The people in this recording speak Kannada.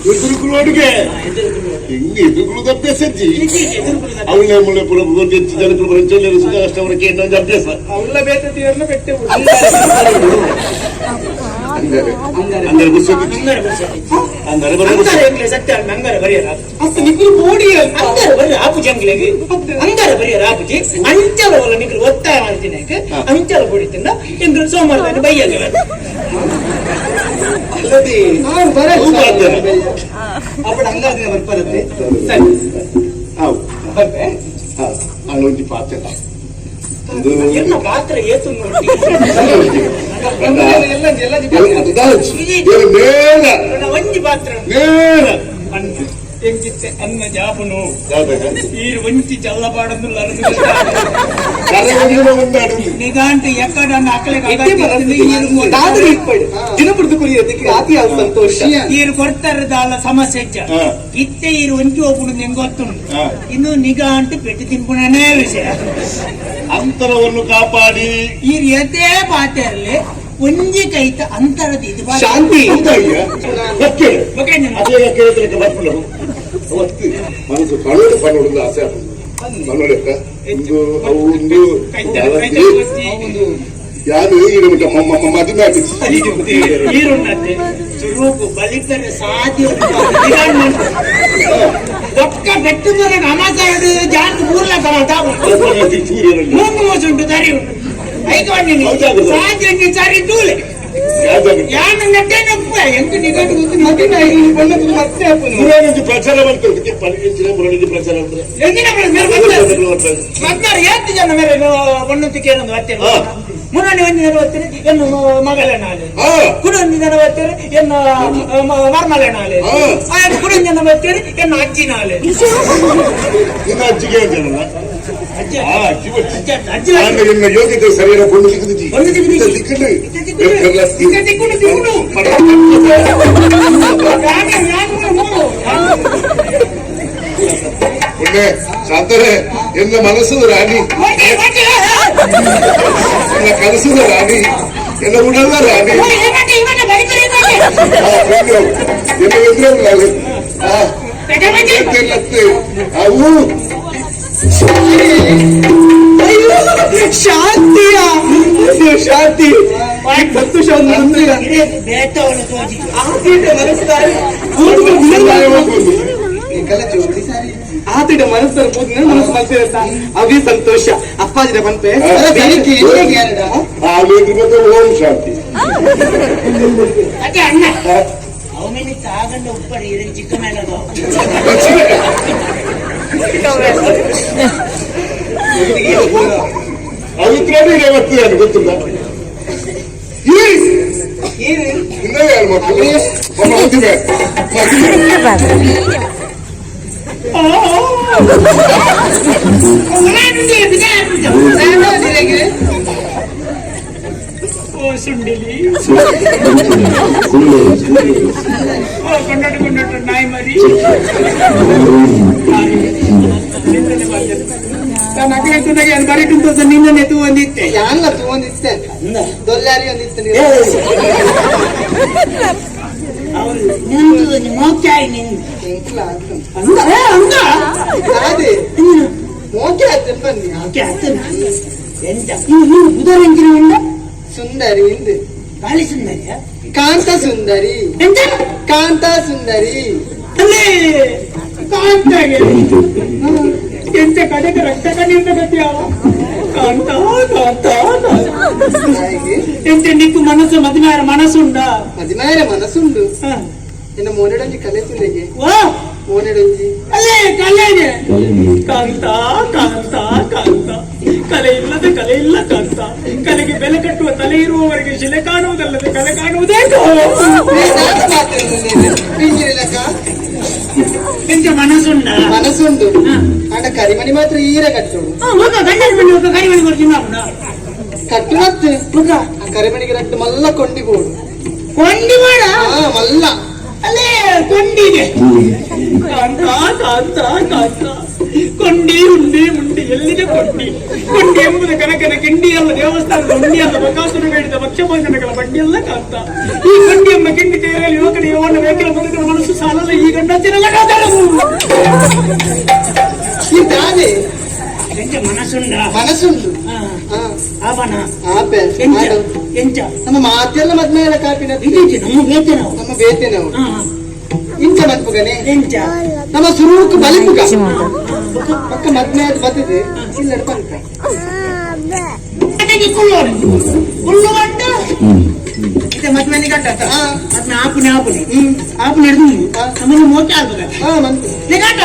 ಎದುರುಗುಳೋಡಿಗೆ ಹಿಂಗೆ ಎದುರುಗುಳದ ಅಭ್ಯಾಸ ಅಜ್ಜಿ. ಅವಳ ಮುಳ್ಳೆ ಪುರ ಹೆಚ್ಚು ಜನಗಳು ಬರಂಚಲ್ಲಿ ಅಷ್ಟವರೆಗೆ ಇನ್ನೊಂದು ಅಭ್ಯಾಸ ಅವಳ ಬೇತತಿಯರನ್ನ ಬೆಟ್ಟೆ ಅಂದರೆ ಬುಸ್ಸತಿ ಅಂದರೆ ಬರ ಸತ್ಯ ಅಂಗಾರ ಬರೆಯರ ಅಷ್ಟು ನಿಖಿಲ್ ಬೋಡಿ ಅಂಗಾರ ಬರೆಯ ಆಪು ಜಂಗ್ಲೆಗೆ ಅಂಗಾರ ಬರೆಯರ ಆಪುಜಿ ಅಂಚಲ ಒಳ ನಿಖಿಲ್ ಒತ್ತಾಯ ಮಾಡ್ತೀನಿ ಅಂಚಲ ಬೋಡಿತಿಂದ ಇಂದ್ರ ಸೋಮವಾರ ಬೈಯಲ್ಲ ಅಲ್ಲದೆ ನಾನು ಬರ ಅಪ್ಪಡ ಅಂಗಾರ ಬರ್ಪರತ್ತೆ ಸರಿ ಹೌದು ಬರ್ಬೆ ಅಲ್ಲೊಂದು ಪಾತ್ರ ಎಲ್ಲ ಪಾತ್ರ ಏತು ನೋಡಿ ಒಂಜಿ ಪಾತ್ರ ಎಂಗಿತ್ತೆ ಅನ್ನ ಜಾಪನು ಈರು ಒಂಚಿ ಚಲ್ಲಪಾಡನ್ನು ನಿಗಾಂಟು ಎಕ್ಕಡ ದಿನಪುರದ ಕುರಿಯೋದಕ್ಕೆ ಅತಿ ಸಂತೋಷ ಈರು ಕೊಡ್ತಾರದಾಲ ಸಮಸ್ಯೆ ಇತ್ತೆ ಈರು ಒಂಚಿ ಹೋಗ್ಬಿಡು ನಿಂಗೆ ಗೊತ್ತುಂಟು ಇನ್ನು ನಿಗಾಂಟು ಪೆಟ್ಟು ತಿನ್ಪುಣನೇ ವಿಷಯ ಅಂತರವನ್ನು ಕಾಪಾಡಿ ಈರು ಎದೇ ಪಾತ್ರೆಯಲ್ಲಿ ಒಂಜಿ ಕೈತ ಅಂತರದ ಇದು ಶಾಂತಿ ಮನಸ್ಸು ಕಳೋಡು ಪನ್ನೋಡು ಆಸೆ ಮನೋಡಕ್ಕ ಒಂದು ಯಾರು ಮದುವೆ ಈರುಂಡೆ ಚುರುಕು ಬಲಿಕರ ಸಾಧ್ಯ ಒಕ್ಕ ಬೆಟ್ಟು ಮರ ನಮಸಾಡು ಜಾನ್ ಊರ್ಲ ಮೂಗು ಮೋಸುಂಟು ತರಿ ಉಂಟು ಐದು ಸಾಧ್ಯ ಸರಿ ತೂಲೆ ಯಾನು ನಟ್ಟೇನಪ್ಪ ಎಂಟು ನಿಗಂಟು ಗೊತ್ತು ಮದಿನ ಮತ್ತೆ ಪ್ರಚಾರ ಮಾಡ್ತಾರೆ ಪ್ರಚಾರ ಅಂದ್ರೆ ಎಷ್ಟು ಜನ ಮೇರೆ ಒನ್ನೊಂದು ಕೇಳೊಂದು ಮತ್ತೆ ಮುನ್ನೊಂದು ಒಂದು ಜನ ಬರ್ತಾರೆ ಎನ್ನು ಮಗಳ ನಾಳೆ ಕುಡೊಂದು ಜನ ಬರ್ತಾರೆ ಎನ್ನು ಮರ್ಮಲೆ ನಾಳೆ ಕುಡೊಂದು ಜನ ಬರ್ತಾರೆ ಎನ್ನು ಅಜ್ಜಿ ನಾಳೆ ಅಜ್ಜಿಗೆ ಯೋಗ್ಯತೆ ಸರಿಯಾದ ಕೊಂಡು ಶಾಂತರೇ ಎನ್ನ ಮನಸ್ಸು ರಾಣಿ ಎನ್ನ ಕನಸು ರಾಣಿ ಎನ್ನ ಉಡಲ್ಲ ರಾಣಿ ಅವು ಶಾಂತಿಯ ಶಾಂತಿ ಸಂತೋಷ ಆತಿಡ ಮನಸ್ಸರ ಪೂಜೆ ಮನಸ್ಸು ಮಲ್ಸಿರತ್ತ ಅವೇ ಸಂತೋಷ ಅಪ್ಪಾಜಿನ ಬಂತೆ ಓಂ ಶಾಂತಿ ಅಣ್ಣ ಅವನಿಗೆ ತಾಗಂಡ ಉಪ್ಪಡಿ ಇದನ್ನು ಚಿಕ್ಕ ಮೇಲೆ ಅವಿತ್ರಾಣಿ ಗೊತ್ತಿಲ್ಲ ಇನ್ನೂ ಯಾರು ಮಕ್ಕಳು ಮದುವೆ ಸುಂಡಿಲಿ ಕೊಂಡಾಟ ನಾಯಿ ಮರಿ ಬರೀಟು ನಿನ್ನೆ ತೂಂದಿತ್ತೆ ಯಾನ ತೂಂದಿತ್ತೆ ದೊಲ್ಲಾರಿ ಒಂದಿತ್ತೆ ಮೋಕ್ಯಾಯ್ ಸುಂದರಿ ಗಾಳಿ ಸುಂದರಿಯ ಕಾಂತ ಸುಂದರಿ ಕಾಂತ ಸುಂದರಿ ಕಾಂತಾಗೆ ಎಂತ ಕಡೆಗ ರಕ್ತ ಕಣ್ಣಿಂದ ಗತಿಯಾವ ಕಾಂತ ಕಾಂತ ಎಂತ ನಿಕ್ಕು ಮನಸ್ಸು ಮದಿನಾರ ಮನಸ್ಸುಂಡ ಮದಿನಾರ ಮನಸ್ಸುಂಡು ಎನ್ನ ಮೋನೆಡಂಜಿ ಕಲೆ ತುಂಡೆಗೆ ಮೋನೆಡಂಜಿ ಅಲ್ಲೇ ಕಲೆಗೆ ಕಾಂತ ಕಾಂತ ಕಾಂತ ಕಲೆ ಇಲ್ಲದ ಕಲೆ ಇಲ್ಲ ಕಾಂತ ಕಲೆಗೆ ಬೆಲೆ ಕಟ್ಟುವ ತಲೆ ಇರುವವರೆಗೆ ಶಿಲೆ ಕಾಣುವುದಲ್ಲದೆ ಕಲೆ ಕಾಣುವುದೇ ಎಂತ ಮನಸ್ಸುಂಡ ಮನಸ್ಸುಂಡು ಆಟ ಕರಿಮಣಿ ಮಾತ್ರ ಈರ ಕಟ್ಟೋಡು ಕರಿಮಣಿ ಕೊಡ್ತೀನಿ ಕಟ್ಟು ಮತ್ತೆ ಕರಿಮಣಿಗೆ ರಟ್ಟು ಮಲ್ಲ ಕೊಂಡಿಗೋಡು ಕೊಂಡಿ ಮಾಡ ಮಲ್ಲ ಅಲ್ಲೇ ಕೊಂಡಿಗೆ ಕಾಂತ ಕಾಂತ ಕಾಂತ ಕೊಂಡಿ ಉಂಡಿ ಮುಂಡಿ ಎಲ್ಲಿದೆ ಕೊಂಡಿ ಕೊಂಡಿ ಎಂಬುದು ಕನಕನ ಕಿಂಡಿ ಅಲ್ಲ ದೇವಸ್ಥಾನದ ಉಂಡಿ ಅಲ್ಲ ಬಕಾಸುರ ಬೇಡಿದ ಭಕ್ಷ್ಯಭೋಜನಗಳ ಬಂಡಿ ಅಲ್ಲ ಕಾಂತ ಈ ಕೊಂಡಿ ಎಂಬ ಕಿಂಡಿ ಕೈಯಲ್ಲಿ ಯುವಕನ ಯುವನ ವೇಕಲ ಬದುಕಿನ ಮನಸ್ಸು ಸಾಲಲ್ಲ ಈ ಗಂಡಸಿನ ಮನಸ್ಸುಂಡ ಮನಸ್ಸುಂಟು ಅವನ ಆಪೆ ಎಂಚ ನಮ್ಮ ಮಾತೆಲ್ಲ ಮದ್ಮೇಲೆ ಕಾಪಿನ ನಮ್ಮ ಬೇತೇನ ನಮ್ಮ ಬೇತೇನವು ಇಂಚ ಮನ್ಪುಗನೆ ಎಂಚ ನಮ್ಮ ಸುರುಕು ಬಲಿಪುಗ ಪಕ್ಕ ಮದ್ಮೇಲೆ ಬರ್ತದೆ ಇಲ್ಲಡ ಪಂಕ ಕುಳ್ಳು ಗಂಟ ಇದೆ ಮದ್ಮೇಲೆ ಗಂಟ ಮದ್ಮೆ ಆಪುನೆ ಆಪುನೆ ಆಪುನೆ ಹಿಡಿದು ನಮ್ಮನ್ನು ಮೋಕೆ ಆಗ್ತದೆ ಮಂತು ಗಂಟ